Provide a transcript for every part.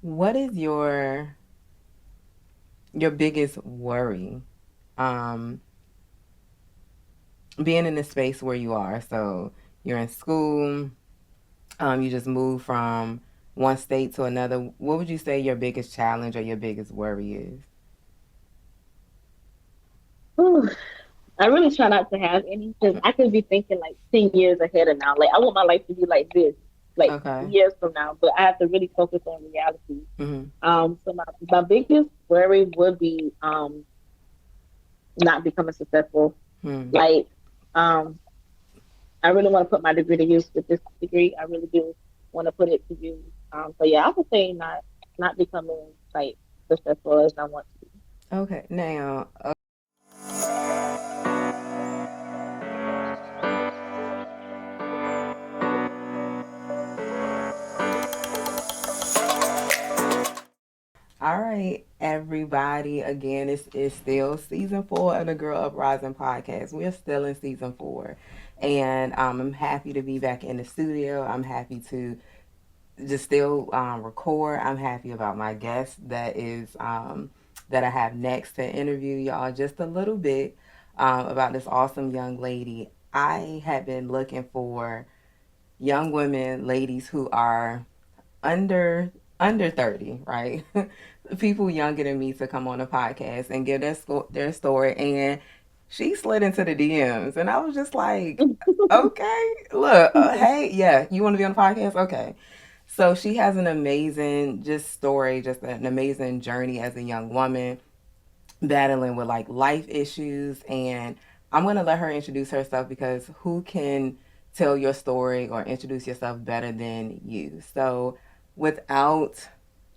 What is your biggest worry? Um, Being in the space where you are. So you're in school, you just moved from one state to another. What would you say your biggest challenge or your biggest worry is? Whew. I really try not to have any because I could be thinking like 10 years ahead of now. Like, I want my life to be like this, like Okay. years from now, but I have to really focus on reality. Mm-hmm. So my biggest worry would be not becoming successful. Hmm. Like, um, I really want to put my degree to use with this degree. I really do want to put it to use. So yeah, I would say not becoming like successful as I want to be. Okay. Now, all right, everybody. Again, it's still season 4 of the Girl Uprising Podcast. We're still in season 4. And I'm happy to be back in the studio. I'm happy to just still record. I'm happy about my guest that I have next to interview y'all just a little bit about this awesome young lady. I have been looking for young women, ladies who are under 30, right? People younger than me to come on the podcast and give their story, and she slid into the DMs and I was just like, okay, look, hey, yeah, you want to be on the podcast? Okay. So she has an amazing just story, just an amazing journey as a young woman battling with like life issues. And I'm going to let her introduce herself because who can tell your story or introduce yourself better than you? So without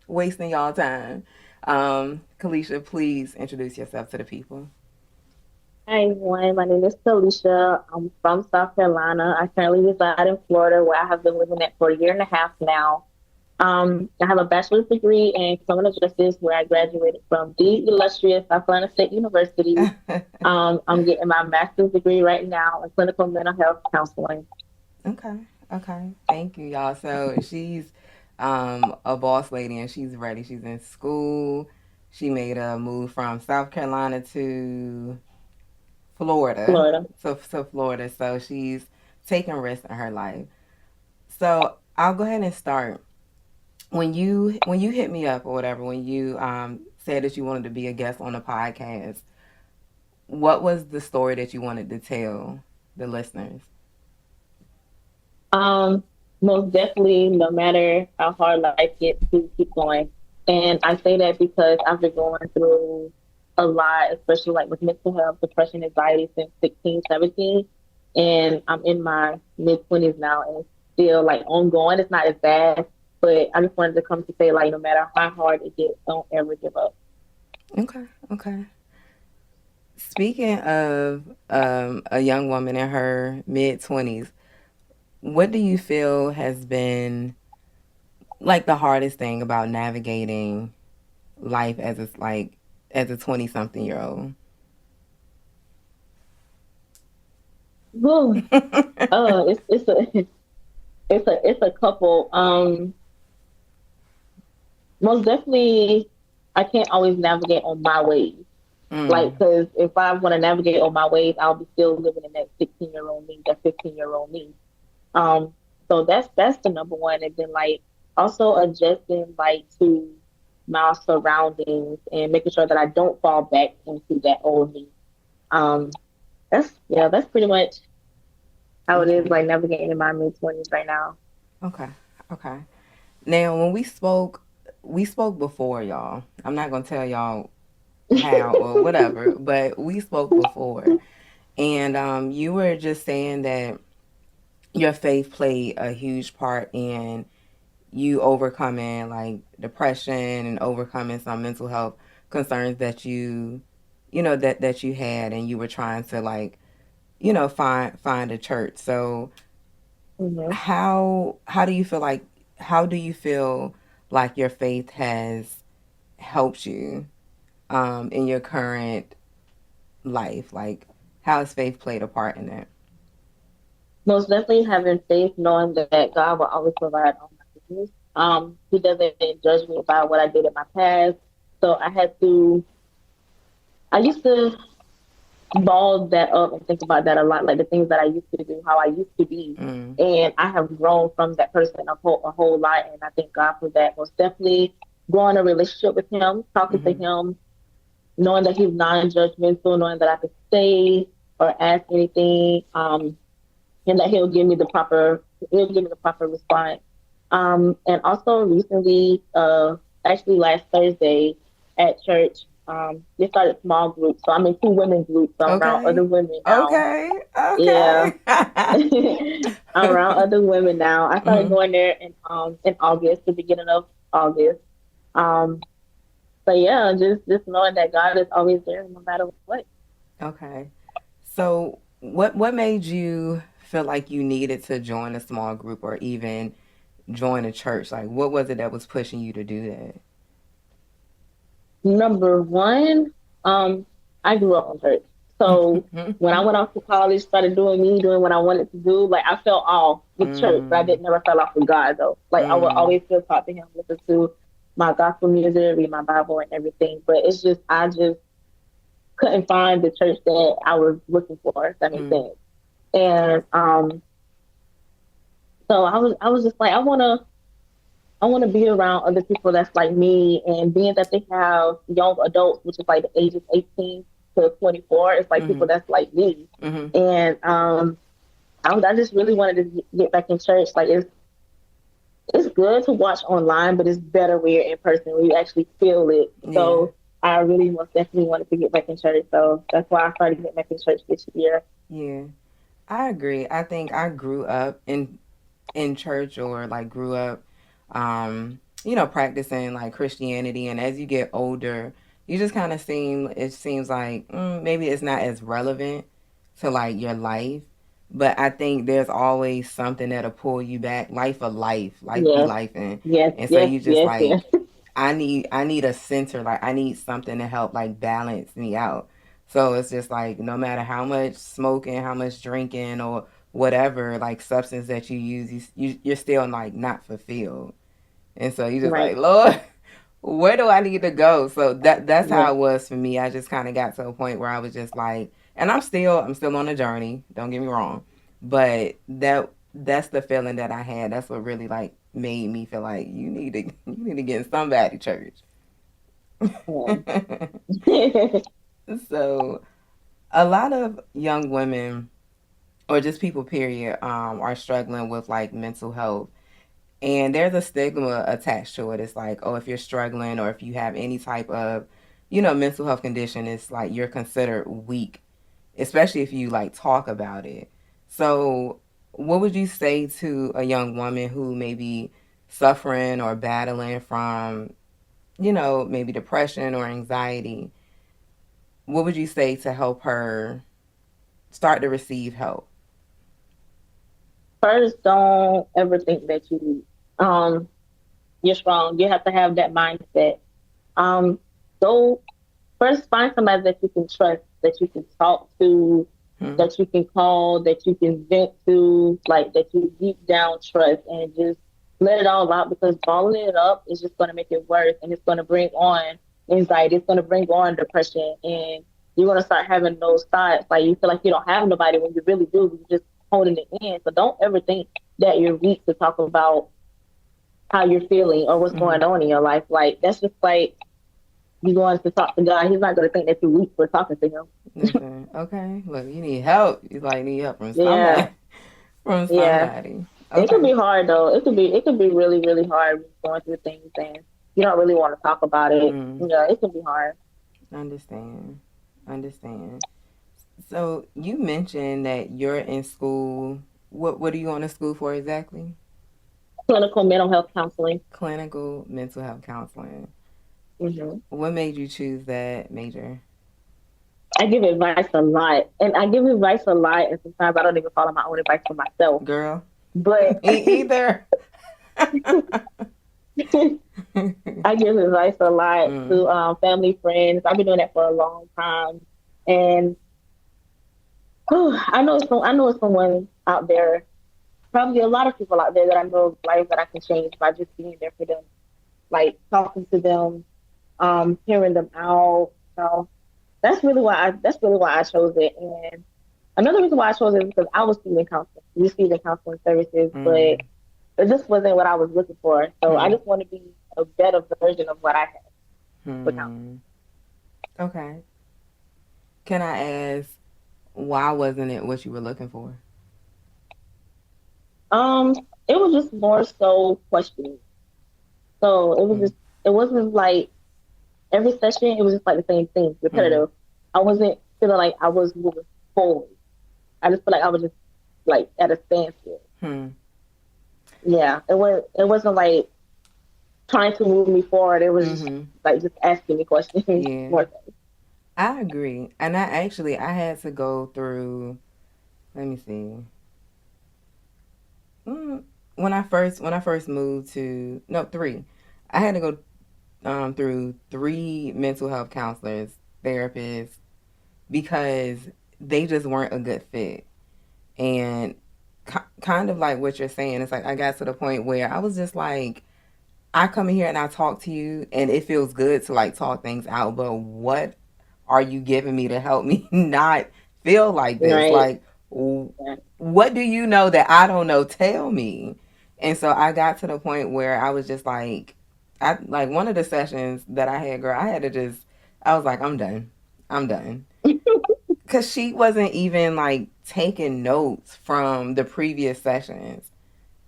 wasting y'all time, Kalesha, please introduce yourself to the people. Hi everyone, my name is Kalesha. I'm from South Carolina. I currently reside in Florida, where I have been living at for a year and a half now. I have a bachelor's degree in criminal justice, where I graduated from the illustrious South Carolina State University. I'm getting my master's degree right now in clinical mental health counseling. Okay. Okay. Thank you, y'all. So she's a boss lady and she's ready. She's in school. She made a move from South Carolina to Florida. Florida. So Florida. So she's taking risks in her life. So I'll go ahead and start. When you hit me up or whatever, when you said that you wanted to be a guest on the podcast, what was the story that you wanted to tell the listeners? Um, Most definitely, no matter how hard life gets, to keep going. And I say that because I've been going through a lot, especially like with mental health, depression, anxiety since 16, 17. And I'm in my mid 20s now and it's still like ongoing. It's not as bad, but I just wanted to come to say, like, no matter how hard it gets, don't ever give up. Okay. Okay. Speaking of a young woman in her mid 20s, what do you feel has been like the hardest thing about navigating life as a 20 something year old? Whew. It's a it's a couple. Most definitely, I can't always navigate on my ways. Like, Mm, because if I want to navigate on my ways, I'll be still living in that 16-year-old me, that 15-year-old me. Um, so that's the number one, and then like also adjusting like to my surroundings and making sure that I don't fall back into that old me. Um, that's pretty much how it is okay. like navigating in my mid 20s right now. Okay. Okay. Now, when we spoke before, y'all. I'm not gonna tell y'all how or whatever, but we spoke before, and you were just saying that your faith played a huge part in you overcoming like depression and overcoming some mental health concerns that that you had, and you were trying to like find a church. So Hmm. how do you feel like how do you feel like your faith has helped you in your current life? Like, how has faith played a part in that? Most definitely having faith, knowing that God will always provide all my needs. He doesn't judge me about what I did in my past. So I used to ball that up and think about that a lot, like the things that I used to do, how I used to be. Mm. And I have grown from that person a whole lot. And I thank God for that. Most definitely growing a relationship with him, talking to Mm-hmm. him, knowing that he's non-judgmental, knowing that I can say or ask anything, and that he'll give me the proper response. And also recently, actually last Thursday at church, they started small groups. So I'm in two women groups. So I'm around other Okay. women now. Okay. Yeah. Okay. I'm around other women now. I started Hmm. going there in August, the beginning of August. Um, so yeah, just knowing that God is always there no matter what. Okay. So, what made you feel like you needed to join a small group or even join a church? Like, what was it that was pushing you to do that? Number one, I grew up in church. So when I went off to college, started doing what I wanted to do, like I fell off with church, but I Mm, didn't never fell off with God though. Like I would mm, always still talk to him, listen to my gospel music, read my Bible and everything. But it's just I just couldn't find the church that I was looking for, if that makes mm, sense. And so I was just like I wanna be around other people that's like me, and being that they have young adults, which is like the ages 18 to 24, it's like people mm, that's like me. mm. And I just really wanted to get back in church. Like it's good to watch online, but it's better when you're in person, where you actually feel it. Yeah, So I really most definitely wanted to get back in church. So that's why I started getting back in church this year. yeah. I agree. I think I grew up in church or like grew up practicing like Christianity, and as you get older, you just kind of it seems like maybe it's not as relevant to like your life. But I think there's always something that'll pull you back. Life be Yes, life, yes, and so yes, you just yes, yes. like I need a center. Like I need something to help like balance me out. So it's just like no matter how much smoking, how much drinking, or whatever like substance that you use, you're still like not fulfilled. And so you just Right, like, Lord, where do I need to go? So that's how right, it was for me. I just kind of got to a point where I was just like, and I'm still on a journey. Don't get me wrong, but that's the feeling that I had. That's what really like made me feel like you need to get in somebody church. yeah. So a lot of young women or just people period are struggling with like mental health, and there's a stigma attached to it. It's like, oh, if you're struggling or if you have any type of mental health condition, it's like you're considered weak, especially if you like talk about it. So what would you say to a young woman who may be suffering or battling from maybe depression or anxiety? What would you say to help her start to receive help? First, don't ever think that um you're strong. You have to have that mindset. Go first, find somebody that you can trust, that you can talk to, Hmm. that you can call, that you can vent to, like that you deep down trust, and just let it all out, because balling it up is just going to make it worse, and it's going to bring on anxiety. It's going to bring on depression, and you're going to start having those thoughts like you feel like you don't have nobody when you really do. You're just holding it in. So don't ever think that you're weak to talk about how you're feeling or what's Hmm. going on in your life. Like that's just like you going to talk to God. He's not going to think that you're weak for talking to him. Listen, okay. Look, you need help. You like need help from somebody. Yeah, From yeah. somebody. It could Okay. be hard though. It could be really really hard going through things and you don't really want to talk about it. Mm, Yeah, it can be hard. understand. Understand. So you mentioned that you're in school. What are you going to school for exactly? Clinical mental health counseling. Clinical mental health counseling. Hmm. What made you choose that major? I give advice a lot, and I give advice a lot, and sometimes I don't even follow my own advice for myself. Girl, But me either. I give advice a lot Mm, to family, friends. I've been doing that for a long time, and I know it's someone out there probably a lot of people out there that I know lives that I can change by just being there for them, like talking to them, hearing them out. So that's really why I chose it. And another reason why I chose it is because I was receiving counseling services, but Mm. it just wasn't what I was looking for. So I Hmm. just want to be a better version of what I had for counseling. Hmm. Okay. Can I ask why wasn't it what you were looking for? Um, it was just more so questioning. So Hmm. it wasn't like every session, it was just like the same thing, Hmm. repetitive. I wasn't feeling like I was moving forward. I just feel like I was just like at a standstill. Hmm. Yeah, it wasn't like trying to move me forward. It was just Hmm. like just asking me questions Yeah, more so. I agree. And I had to go through. Let me see. Mm, when I first moved to no three, I had to go through three mental health counselors, therapists, because they just weren't a good fit. And kind of like what you're saying, it's like I got to the point where I was just like, I come in here and I talk to you, and it feels good to like talk things out. But what are you giving me to help me not feel like this? Right. Like, Yeah. what do you know that I don't know? Tell me. And so I got to the point where I was just like, I like one of the sessions that I had, girl. I had to just, I was like, I'm done. I'm done. Cause she wasn't even like taking notes from the previous sessions.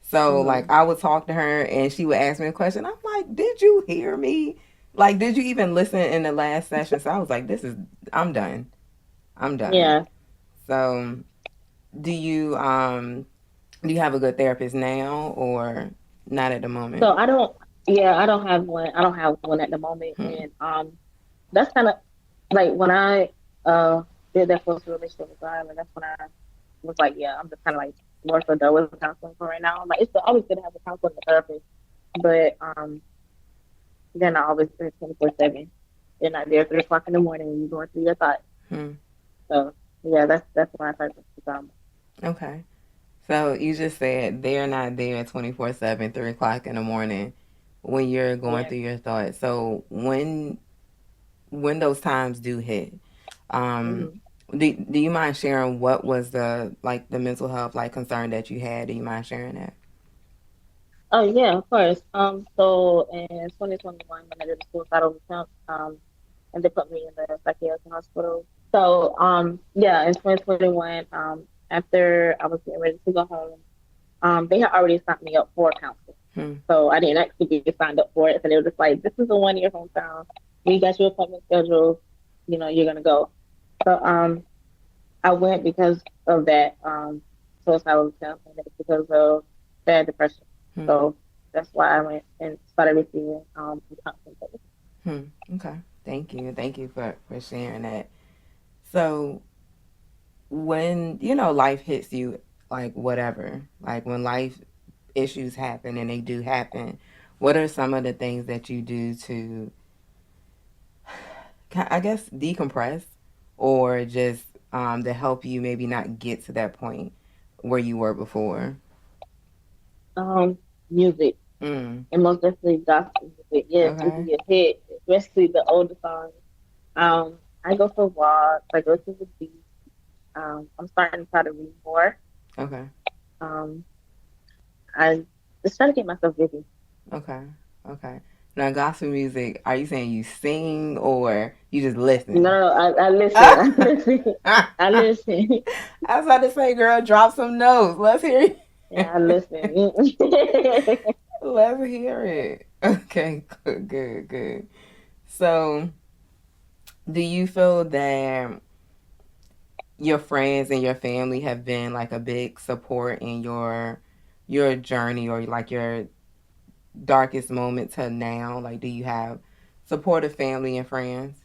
So like Mhm. I would talk to her and she would ask me a question. I'm like, did you hear me? Like, did you even listen in the last session? So I was like, this is I'm done. I'm done. Yeah. So do you do you have a good therapist now or not at the moment? So I don't. Yeah, I don't have one. I don't have one at the moment, Hmm. and that's kind of like when I did that first relationship with God, and that's when I was like, yeah, I'm just kind of like more so done with counseling for right now. Like it's always good to have a counselor and a therapist, but they're not always there 24/7. They're not there 3 o'clock in the morning when you're going through your thoughts. Hmm. So yeah, that's when I started to become. Okay. So you just said they're not there 24/7, 3 o'clock in the morning when you're going Yeah. through your thoughts. So when those times do hit, um, Hmm. do you mind sharing what was the like the mental health like concern that you had? Do you mind sharing that? Oh yeah, of course. So in 2021, when I did a suicidal attempt, and they put me in the psychiatric hospital. So yeah, in 2021, after I was getting ready to go home, they had already signed me up for counseling. Hmm. So I didn't actually get signed up for it. And they were just like, "This is a 1 year hometown. We got your appointment scheduled. You know, you're gonna go." So I went because of that suicidal attempt, and it's because of bad depression. Hmm. So that's why I went and started receiving counseling. Hmm. Okay. Thank you for sharing that. So when life hits you, like whatever, like when life issues happen and they do happen, what are some of the things that you do to, I guess, decompress or just to help you maybe not get to that point where you were before? Music, Mm. and most definitely gospel music. Yes, it can Okay. get hit, especially the older songs. I go for walks. I go to the beach. I'm starting to try to read more. Okay. Um, I just try to get myself busy. Okay. Okay. Now, gospel music, are you saying you sing or you just listen? No, I listen. I I listen. I listen. was about to say, girl, drop some notes. Let's hear Yeah, I it. listen. Let's hear it. Okay, good, good, good. So, do you feel that your friends and your family have been like a big support in your journey or like your darkest moment to now? Like, do you have supportive family and friends?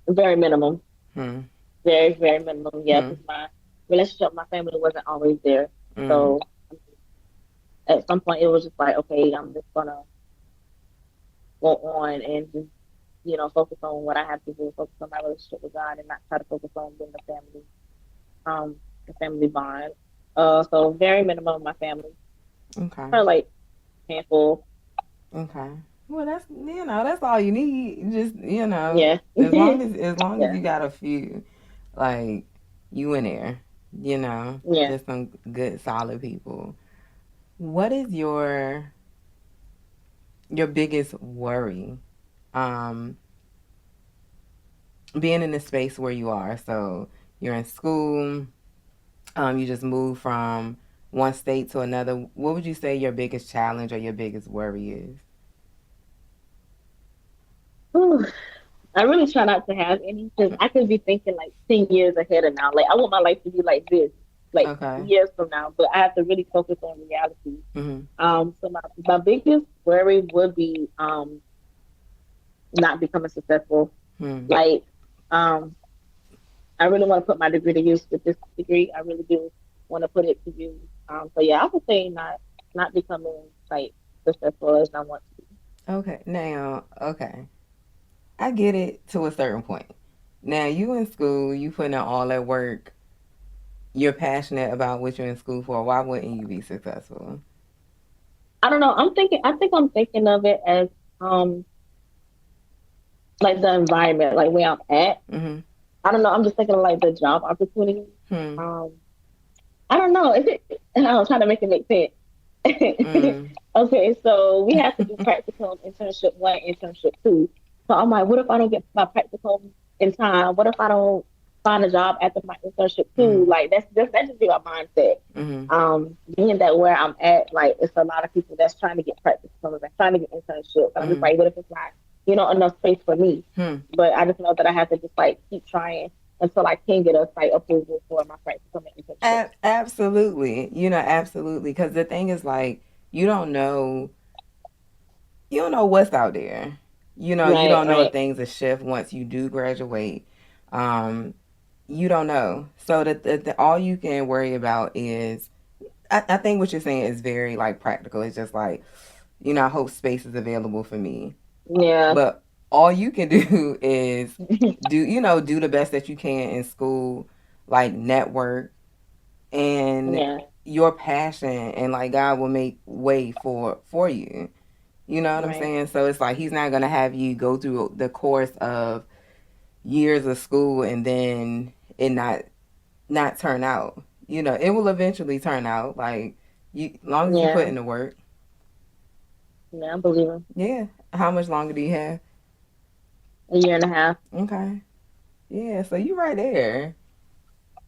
Very minimum. Hmm. Very, very minimum. Yeah, Hmm. because my relationship with my family wasn't always there. Mm. So at some point, it was just like, okay, I'm just gonna go on and just focus on what I have to do, focus on my relationship with God, and not try to focus on being a family, the family bond. So very minimum of my family. Okay. Probably like handful. Okay. Well, that's all you need. Just Yeah. as long as Yeah. you got a few, like you in there, Yeah. just some good solid people. What is your biggest worry? Um, being in the space where you are. So you're in school. You just moved from one state to another. What would you say your biggest challenge or your biggest worry is? Whew. I really try not to have any because I could be thinking like 10 years ahead of now. Like I want my life to be like this, like Okay. years from now. But I have to really focus on reality. Mhm. So my biggest worry would be not becoming successful. Hmm. Like um I really want to put my degree to use with this degree. I really do want to put it to use. So yeah, I would say not becoming like successful as I want to. Okay. Now, okay. I get it to a certain point. Now, you in school, you putting in all that work. You're passionate about what you're in school for. Why wouldn't you be successful? I don't know. I think I'm thinking of it as um like the environment, like where I'm at. Mhm. I don't know. I'm just thinking of like the job opportunities. Hmm. Um, I don't know. And I was trying to make it make sense. Mm. Okay, so we have to do practicum, internship one, internship two. So I'm like, what if I don't get my practicum in time? What if I don't find a job after my internship two? Mhm. Like that just be my mindset. Mhm. Being that where I'm at, like it's a lot of people that's trying to get practicum, that's trying to get internships. And I'm just Mhm. like, what if it's not, enough space for me? Hmm. But I just know that I have to just like keep trying until I can get a site approval for my practicum and internships. Absolutely. Absolutely. Because the thing is, like, you don't know, you don't know what's out there. You Right, don't know if right. things will shift once you do graduate. Um, you don't know. So all you can worry about is, I think what you're saying is very like practical. It's just like, I hope space is available for me. Yeah, But all you can do is do the best that you can in school, like network and yeah, your passion, and like God will make way for you. You know what I'm right. saying? So it's like He's not gonna have you go through the course of years of school and then it not turn out. It will eventually turn out. Like long as you put Yeah, in the work. yeah, I believe him. Yeah. How much longer do you have? A year and a half. Okay. Yeah. So you right there.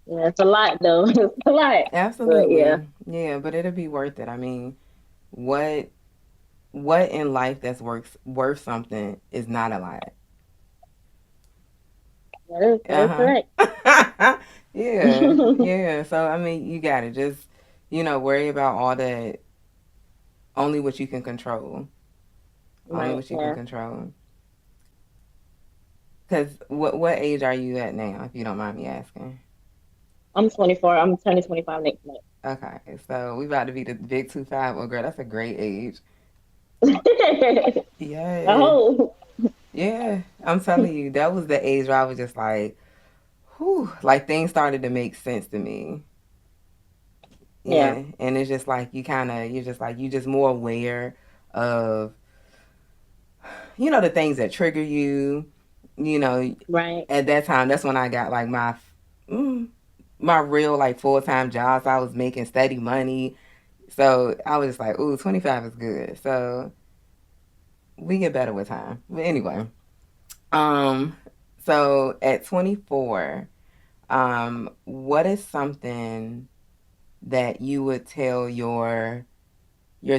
Yeah, it's a lot though. It's a lot. But yeah, Absolutely. Yeah, but it'll be worth it. I mean, what what in life that's worth something is not a lot. that is Uh correct. huh. Yeah, yeah. So I mean, you got to just worry about all that. Only what you can control. Only Right, what you can yeah. control. Cause what age are you at now, if you don't mind me asking? I'm 24. I'm turning 25 next month. Okay, so we about to be the big 2-5. Oh, girl, that's a great age. Yeah, Oh, yeah. I'm telling you, that was the age where I was just like, whew, like things started to make sense to me. yeah, Yeah, and it's just like you're just more aware of the things that trigger you. You know, right. at that time, that's when I got like mm, my real like full time jobs. I was making steady money, so I was just like, ooh, 25 is good. So we get better with time. But anyway, um, so at 24, what is something that you would tell your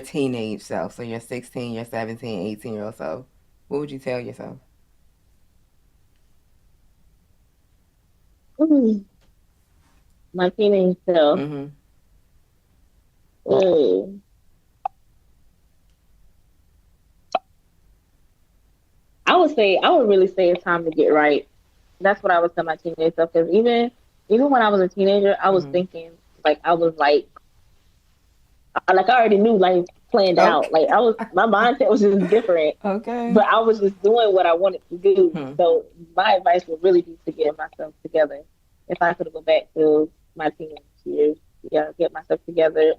teenage self, so your 16, your 17, 18-year-old self, what would you tell yourself? Mm, my teenage self. Mm-hmm. Mm, I would really say it's time to get right. That's what I would tell my teenage self. Because even when I was a teenager, I was Mm-hmm. thinking like I was like I already knew life planned out. Like Okay. my mindset was just different, Okay. but I was just doing what I wanted to do. Hmm. So my advice would really be to get myself together. If I could go back to my teenage years. yeah, get myself together.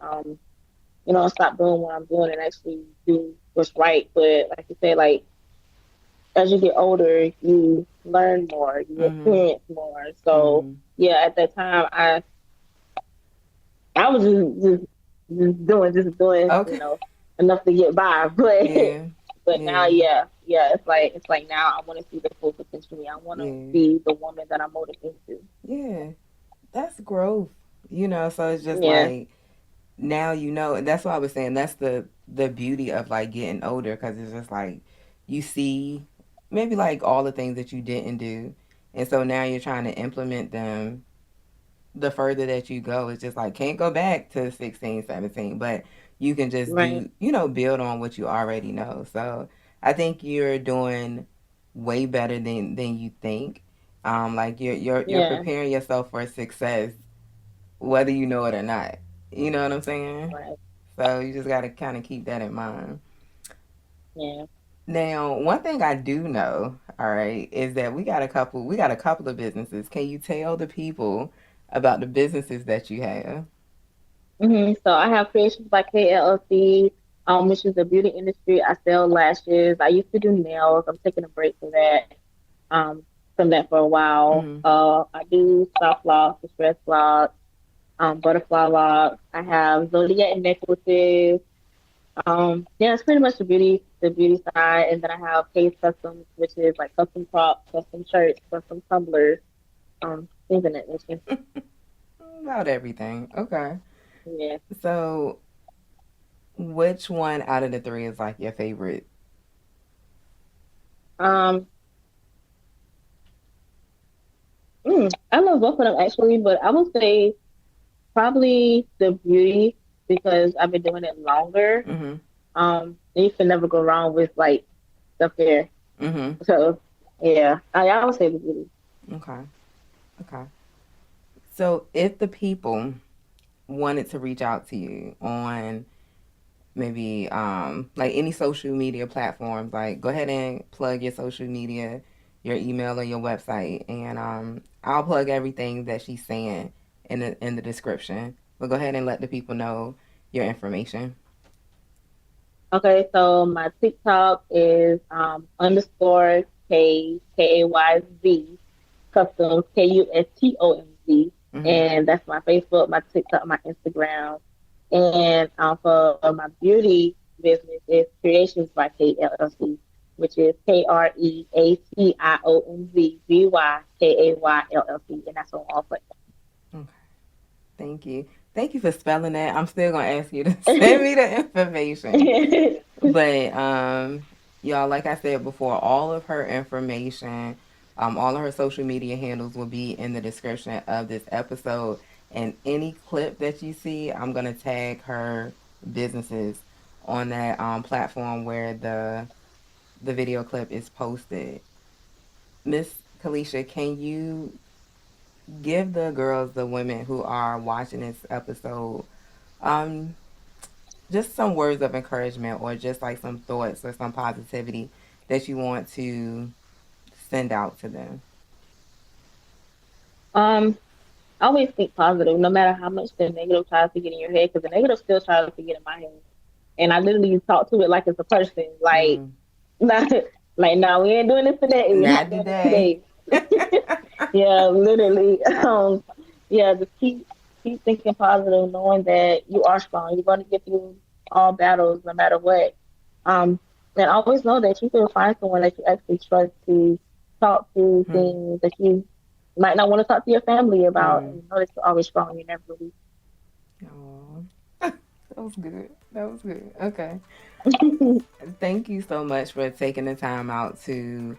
Stop doing what I'm doing and actually do what's right. But like you said, like as you get older, you learn more, you Mm-hmm. experience more. So Mm-hmm. yeah, at that time, I was just doing, Okay. enough to get by. But Yeah. but now, Yeah. yeah, it's like now I want to see the full potential of me. I want to Yeah. be the woman that I'm molded into. Yeah. That's growth. So it's just Yeah, like now and that's what I was saying. That's the beauty of like getting older, because it's just like you see maybe like all the things that you didn't do, and so now you're trying to implement them. The further that you go, it's just like can't go back to 16, 17, but you can just right. do, build on what you already know. So I think you're doing way better than you think. Like you're Yeah, preparing yourself for success, whether you know it or not. You know what I'm saying? right. So you just got to kind of keep that in mind. Yeah. Now, one thing I do know, all right, is that we got a couple of businesses. Can you tell the people about the businesses that you have? So I have Creations by KLLC, which is the beauty industry. I sell lashes. I used to do nails. I'm taking a break um, from that for a while. Mm-hmm. I do soft locks, distress locks, butterfly locks. I have zodiac necklaces. Yeah, it's pretty much the beauty side, and then I have Case Customs, which is like custom props, custom shirts, custom tumblers, things in that nature. About everything. Okay. Yeah. So, which one out of the three is like your favorite? Um, I love both of them actually, but I would say probably the beauty because I've been doing it longer. Mm-hmm. You can never go wrong with like stuff there. Mm-hmm. So yeah, I would say the beauty. Okay. Okay. So, if the people wanted to reach out to you on maybe like any social media platforms, like go ahead and plug your social media, your email or your website, and I'll plug everything that she's saying in the description. But go ahead and let the people know your information. Okay, so my TikTok is underscore KAYZ customs CUSTOMZ, Mm-hmm. and that's my Facebook, my TikTok, my Instagram, and for my beauty business is Creations by KLLC, which is KREATIONZBYKAYLLC, and that's on all Okay. Thank you. Thank you for spelling that. I'm still gonna ask you to send platforms. me the information. But y'all, like I said before, all of her information, all of her social media handles will be in the description of this episode. And any clip that you see, I'm gonna tag her businesses on that platform where the video clip is posted. Miss Kalesha, can you give the girls, the women who are watching this episode, um, just some words of encouragement or just like some thoughts or some positivity that you want to send out to them? um, always think positive, no matter how much the negative tries to get in your head, because the negative still tries to get in my head. And I literally talk to it like it's a person, like Mm, not like no, we ain't doing this today. We're not not doing this today. today. Yeah, literally. Yeah, just keep thinking positive, knowing that you are strong. You're going to get through all battles, no matter what. Um, and always know that you can find someone that you actually trust to talk to Hmm. things that you might not want to talk to your family about, Mm. and know that you're always strong. You never Aw. That was good. That was good. Okay. leave. Thank you so much for taking the time out to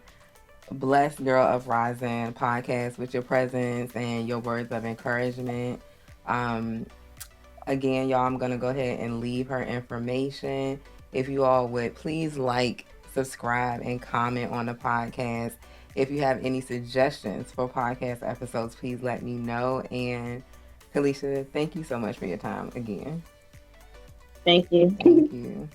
bless Girl Uprising podcast with your presence and your words of encouragement. Um, Again, y'all, I'm going to go ahead and leave her information. If you all would please like, subscribe, and comment on the podcast. If you have any suggestions for podcast episodes, please let me know. And Kalesha, thank you so much for your time again. Thank you. Thank you.